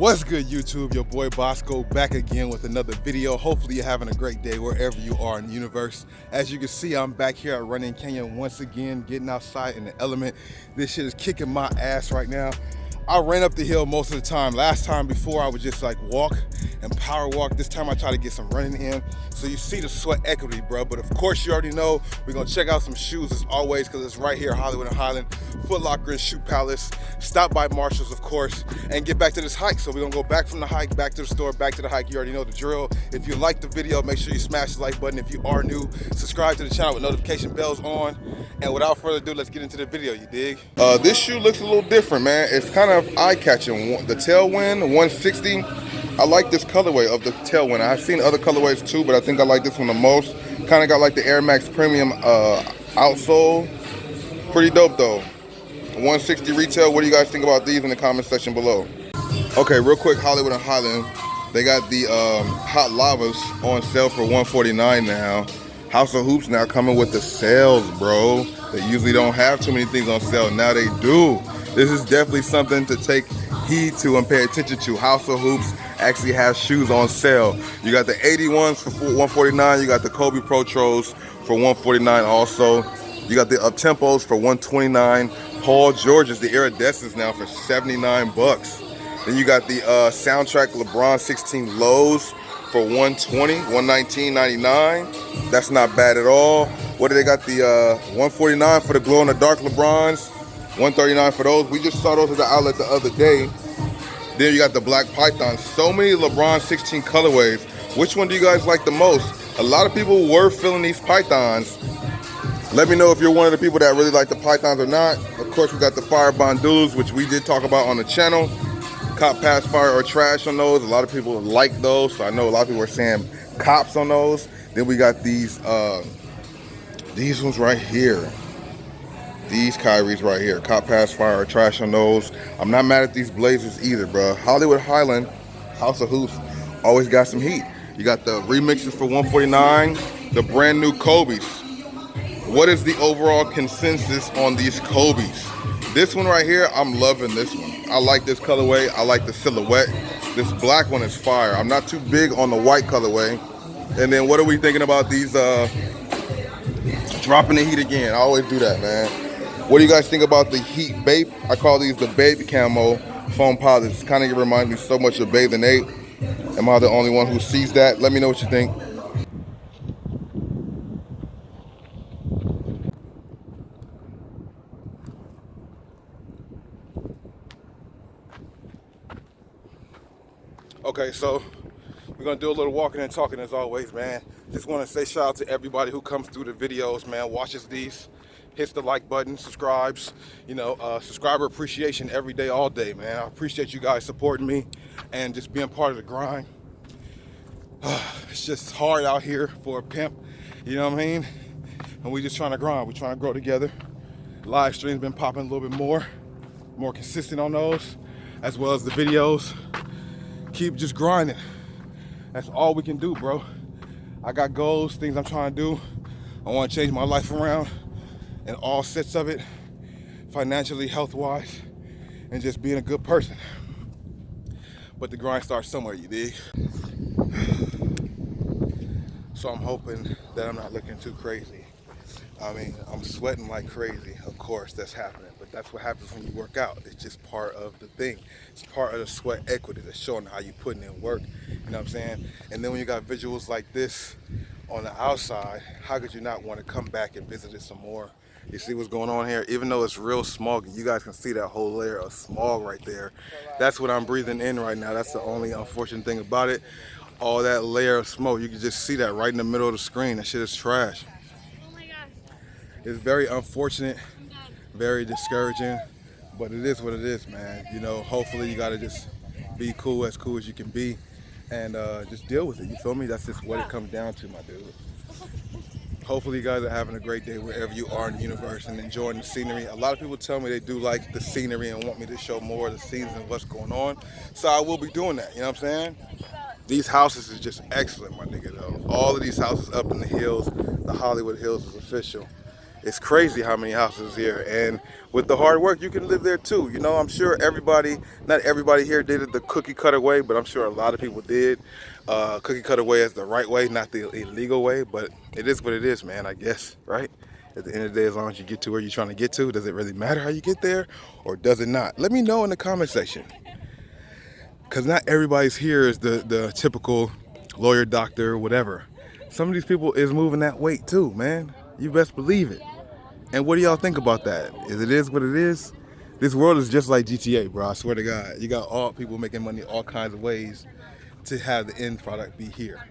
What's good, YouTube? Your boy Bossco back again with another video. Hopefully you're having a great day wherever you are in the universe. As you can see, I'm back here at Running Canyon once again, getting outside in the element. This shit is kicking my ass right now. I ran up the hill most of the time. Last time before I would just like walk and power walk. This time I try to get some running in. So you see the sweat equity, bro. But of course you already know we're gonna check out some shoes as always, because it's right here, Hollywood and Highland, Foot Locker and Shoe Palace. Stop by Marshall's, of course, and get back to this hike. So we're gonna go back from the hike, back to the store, back to the hike. You already know the drill. If you like the video, make sure you smash the like button. If you are new, subscribe to the channel with notification bells on. And without further ado, let's get into the video, you dig? This shoe looks a little different, man. It's kind of eye-catching. The Tailwind 160. I like this colorway of the Tailwind. I've seen other colorways too, but I think I like this one the most. Kind of got like the Air Max Premium outsole. Pretty dope though. 160 retail. What do you guys think about these in the comment section below? Okay, real quick, Hollywood and Highland. They got the hot lavas on sale for $149 now. House of Hoops now coming with the sales, bro. They usually don't have too many things on sale. Now they do. This is definitely something to take heed to and pay attention to. House of Hoops actually has shoes on sale. You got the 81s for $149. You got the Kobe Pro Tros for $149 also. You got the Uptempos for $129. Paul George's, the Iridescents now for $79. Then you got the Soundtrack LeBron 16 Lows for $120, $119.99. That's not bad at all. What do they got? The $149 for the glow in the dark LeBrons, $139 for those. We just saw those at the outlet the other day. Then you got the Black Python. So many LeBron 16 colorways. Which one do you guys like the most? A lot of people were feeling these Pythons. Let me know if you're one of the people that really like the Pythons or not. Of course, we got the Fire Bandulus, which we did talk about on the channel. Cop, pass, fire, or trash on those. A lot of people like those, so I know a lot of people are saying cops on those. Then we got these ones right here. These Kyries right here. Cop, pass, fire, or trash on those. I'm not mad at these blazers either, bro. Hollywood Highland, House of Hoops, always got some heat. You got the remixes for $149, the brand new Kobe's. What is the overall consensus on these Kobe's? This one right here, I'm loving this one. I like this colorway. I like the silhouette. This black one is fire. I'm not too big on the white colorway. And then what are we thinking about these dropping the heat again? I always do that, man. What do you guys think about the Heat Bape? I call these the Babe Camo foam posits. Kind of reminds me so much of Bathe and 8. Am I the only one who sees that? Let me know what you think. Okay, so we're gonna do a little walking and talking as always, man. Just want to say shout out to everybody who comes through the videos, man, watches these, hits the like button, subscribes, you know, subscriber appreciation every day, all day, man. I appreciate you guys supporting me and just being part of the grind. It's just hard out here for a pimp, you know what I mean? And we just trying to grind, we trying to grow together. Live streams been popping a little bit more consistent on those, as well as the videos. Keep just grinding. That's all we can do, bro. I got goals, things I'm trying to do. I want to change my life around in all sets of it, financially, health-wise, and just being a good person. But the grind starts somewhere, you dig? So I'm hoping that I'm not looking too crazy. I mean, I'm sweating like crazy. Of course, that's happening. But that's what happens when you work out. It's just part of the thing. It's part of the sweat equity that's showing how you putting in work. You know what I'm saying? And then when you got visuals like this on the outside, how could you not want to come back and visit it some more? You see what's going on here? Even though it's real smog, you guys can see that whole layer of smog right there. That's what I'm breathing in right now. That's the only unfortunate thing about it. All that layer of smoke, you can just see that right in the middle of the screen. That shit is trash. It's very unfortunate, very discouraging, but it is what it is, man. You know, hopefully you gotta just be cool as you can be, and just deal with it, you feel me? That's just what it comes down to, my dude. Hopefully you guys are having a great day wherever you are in the universe and enjoying the scenery. A lot of people tell me they do like the scenery and want me to show more of the scenes and what's going on, so I will be doing that, you know what I'm saying? These houses is just excellent, my nigga, though. All of these houses up in the hills, the Hollywood Hills is official. It's crazy how many houses here, and with the hard work, you can live there too. You know, I'm sure everybody, not everybody here did it the cookie cutter way, but I'm sure a lot of people did. Cookie cutter way is the right way, not the illegal way, but it is what it is, man, I guess, right? At the end of the day, as long as you get to where you're trying to get to, does it really matter how you get there, or does it not? Let me know in the comment section, because not everybody's here is the typical lawyer, doctor, whatever. Some of these people is moving that weight too, man. You best believe it. And what do y'all think about that? It is what it is? This world is just like GTA, bro. I swear to God. You got all people making money all kinds of ways to have the end product be here.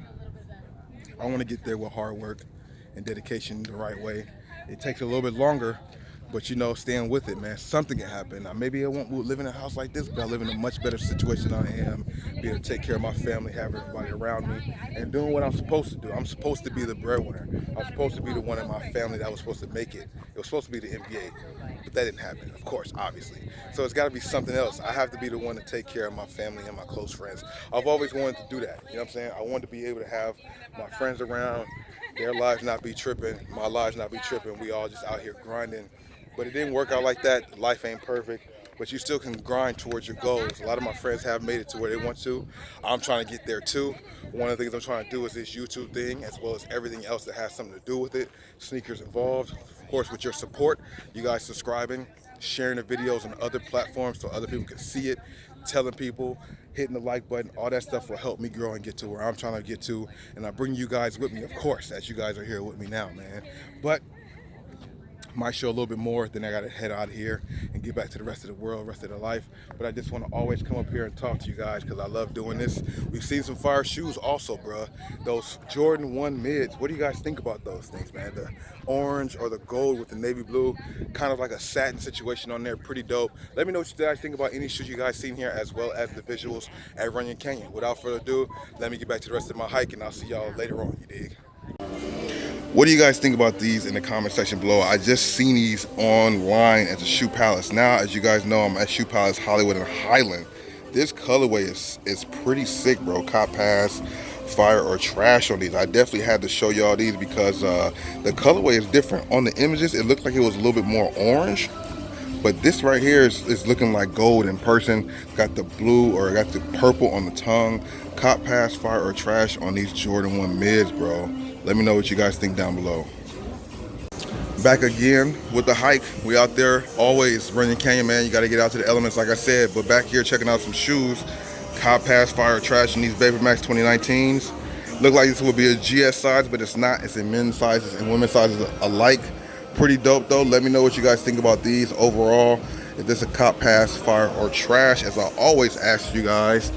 I want to get there with hard work and dedication the right way. It takes a little bit longer, but you know, staying with it, man. Something can happen. Now, maybe I won't live in a house like this, but I live in a much better situation than I am. Be able to take care of my family, have everybody around me, and doing what I'm supposed to do. I'm supposed to be the breadwinner. I'm supposed to be the one in my family that was supposed to make it. It was supposed to be the NBA, but that didn't happen, of course, obviously. So it's got to be something else. I have to be the one to take care of my family and my close friends. I've always wanted to do that. You know what I'm saying? I wanted to be able to have my friends around, their lives not be tripping, my lives not be tripping. We all just out here grinding. But it didn't work out like that. Life ain't perfect, but you still can grind towards your goals. A lot of my friends have made it to where they want to. I'm trying to get there too. One of the things I'm trying to do is this YouTube thing, as well as everything else that has something to do with it. Sneakers involved, of course, with your support. You guys subscribing, sharing the videos on other platforms so other people can see it, telling people, hitting the like button, all that stuff will help me grow and get to where I'm trying to get to. And I bring you guys with me, of course, as you guys are here with me now, man. But might show a little bit more, then I gotta head out of here and get back to the rest of the world, rest of the life. But I just want to always come up here and talk to you guys because I love doing this. We've seen some fire shoes also, bruh. Those Jordan 1 mids, what do you guys think about those things, man? The orange or the gold with the navy blue, kind of like a satin situation on there, pretty dope. Let me know what you guys think about any shoes you guys seen here, as well as the visuals at Runyon Canyon. Without further ado, let me get back to the rest of my hike and I'll see y'all later on, you dig? What do you guys think about these in the comment section below? I just seen these online at the Shoe Palace. Now, as you guys know, I'm at Shoe Palace Hollywood and Highland. This colorway is pretty sick, bro. Cop pass, fire, or trash on these. I definitely had to show y'all these because the colorway is different. On the images, it looked like it was a little bit more orange. But this right here is looking like gold in person. Got the blue or got the purple on the tongue. Cop pass, fire, or trash on these Jordan 1 mids, bro. Let me know what you guys think down below. Back again with the hike. We out there always Runyon Canyon, man. You got to get out to the elements, like I said. But back here checking out some shoes. Cop pass, fire, or trash in these Vapormax 2019s. Look like this would be a GS size, but it's not. It's in men's sizes and women's sizes alike. Pretty dope though. Let me know what you guys think about these overall. If this is a cop pass, fire, or trash, as I always ask you guys.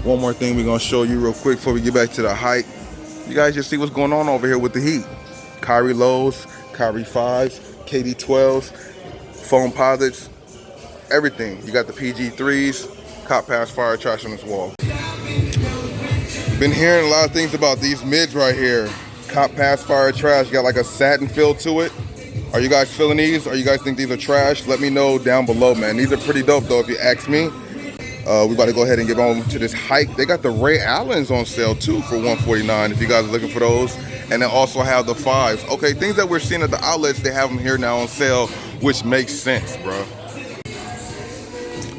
One more thing we're gonna show you real quick before we get back to the hike. You guys just see what's going on over here with the heat. Kyrie lows, Kyrie 5s, KD 12s, foam posits, everything. You got the PG 3s, cop pass, fire, trash on this wall. Been hearing a lot of things about these mids right here. Cop pass, fire, trash. Got like a satin feel to it. Are you guys feeling these? Or you guys think these are trash? Let me know down below, man. These are pretty dope though, if you ask me. We about to go ahead and get on to this hike. They got the Ray Allens on sale too for $149 if you guys are looking for those. And they also have the 5s. Okay, things that we're seeing at the outlets, they have them here now on sale, which makes sense, bro.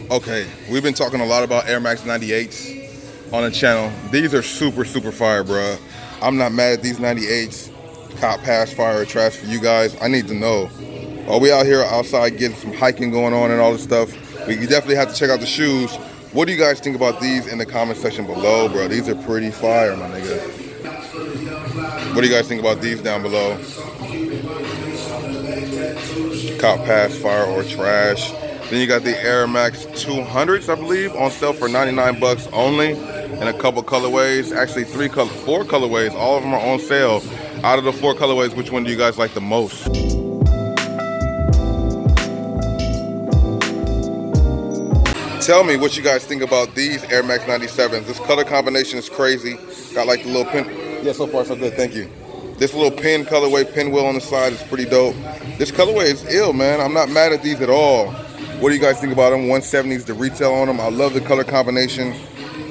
Okay, we've been talking a lot about Air Max 98s on the channel. These are super, super fire, bro. I'm not mad at these 98s. Cop pass, fire, or trash for you guys. I need to know. Are we out here outside getting some hiking going on and all this stuff? We definitely have to check out the shoes. What do you guys think about these in the comment section below, bro? These are pretty fire, my nigga. What do you guys think about these down below? Cop pass, fire, or trash. Then you got the Air Max 200s, I believe, on sale for 99 bucks only, in a couple colorways. Actually, 4 colorways. All of them are on sale. Out of the 4 colorways, which one do you guys like the most? Tell me what you guys think about these Air Max 97s. This color combination is crazy. Got like the little pin. Yeah, so far so good, thank you. This little pin colorway, pinwheel on the side is pretty dope. This colorway is ill, man. I'm not mad at these at all. What do you guys think about them? 170s, the retail on them. I love the color combination.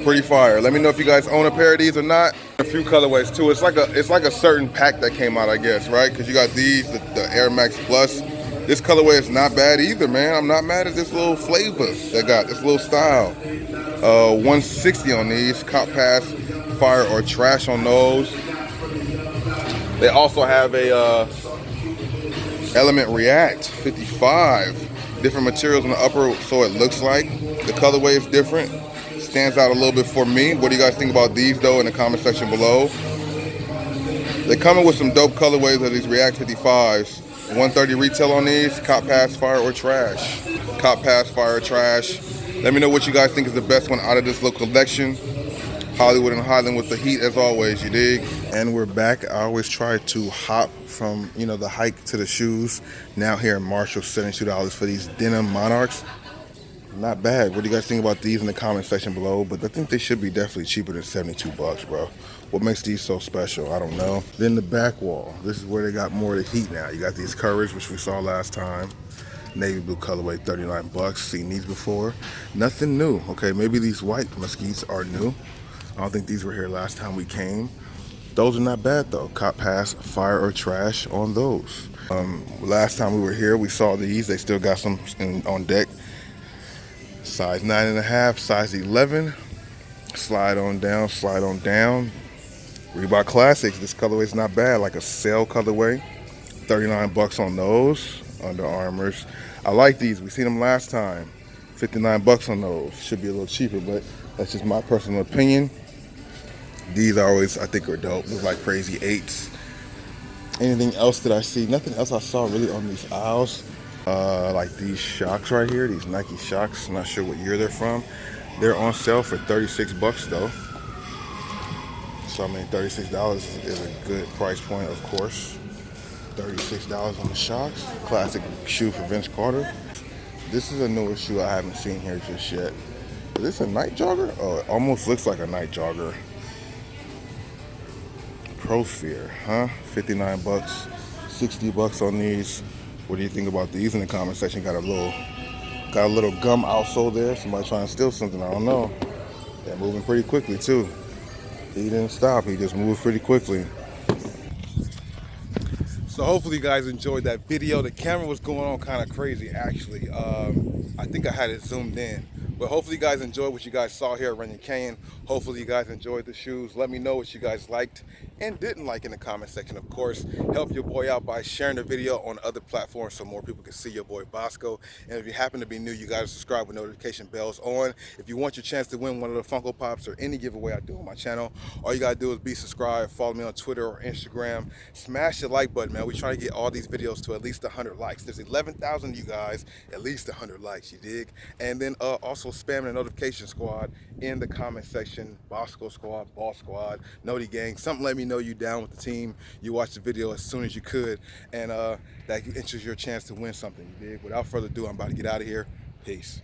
Pretty fire. Let me know if you guys own a pair of these or not. If few colorways too. It's like a certain pack that came out, I guess, right? Because you got these, the Air Max Plus. This colorway is not bad either, man. I'm not mad at this little flavor they got, this little style. 160 on these. Cop Pass, Fire or Trash on those. They also have a Element React 55. Different materials on the upper, so it looks like. The colorway is different. Stands out a little bit for me. What do you guys think about these though in the comment section below? They're coming with some dope colorways of these React 55s. 130 retail on these. Cop Pass, Fire or Trash. Cop Pass, Fire or Trash. Let me know what you guys think is the best one out of this little collection. Hollywood and Highland with the heat as always, you dig? And we're back. I always try to hop from, you know, the hike to the shoes. Now here in Marshall, $72 for these denim Monarchs. Not bad. What do you guys think about these in the comment section below? But I think they should be definitely cheaper than 72 bucks, bro. What makes these so special? I don't know. Then the back wall. This is where they got more of the heat now. You got these Courage, which we saw last time. Navy blue colorway, 39 bucks. Seen these before. Nothing new. Okay, maybe these white Mesquites are new. I don't think these were here last time we came. Those are not bad though. Cop Pass, Fire or Trash on those. Last time we were here, we saw these. They still got some on deck. Size 9.5, size 11. Slide on down, slide on down. Reebok Classics. This colorway is not bad. Like a sale colorway. 39 bucks on those. Under Armours. I like these. We seen them last time. 59 bucks on those. Should be a little cheaper, but that's just my personal opinion. These are always, I think, are dope. Look like crazy 8s. Anything else that I see? Nothing else I saw really on these aisles. Like these shocks right here, these Nike shocks. I'm not sure what year they're from. They're on sale for 36 bucks though. So I mean, $36 is a good price point, of course. $36 on the shocks. Classic shoe for Vince Carter. This is a newer shoe I haven't seen here just yet. Is this a night jogger? Oh, it almost looks like a night jogger. Prosphere, huh? 59 bucks, 60 bucks on these. What do you think about these in the comment section? Got a little gum outsole there. Somebody trying to steal something, I don't know. They're moving pretty quickly too. He didn't stop, he just moved pretty quickly. So hopefully you guys enjoyed that video. The camera was going on kind of crazy actually. I think I had it zoomed in. But hopefully you guys enjoyed what you guys saw here at Runyon Canyon. Hopefully you guys enjoyed the shoes. Let me know what you guys liked and didn't like in the comment section. Of course, help your boy out by sharing the video on other platforms so more people can see your boy Bossco. And if you happen to be new, you gotta subscribe with notification bells on. If you want your chance to win one of the Funko Pops or any giveaway I do on my channel, all you gotta do is be subscribed, follow me on Twitter or Instagram, smash the like button, man. We trying to get all these videos to at least 100 likes. There's 11,000 of you guys, at least 100 likes, you dig? And then also spam the notification squad in the comment section. Bossco Squad, Boss Squad, Noti Gang. Something let me know you down with the team. You watch the video as soon as you could, and that enters your chance to win something, you dig? Without further ado, I'm about to get out of here. Peace.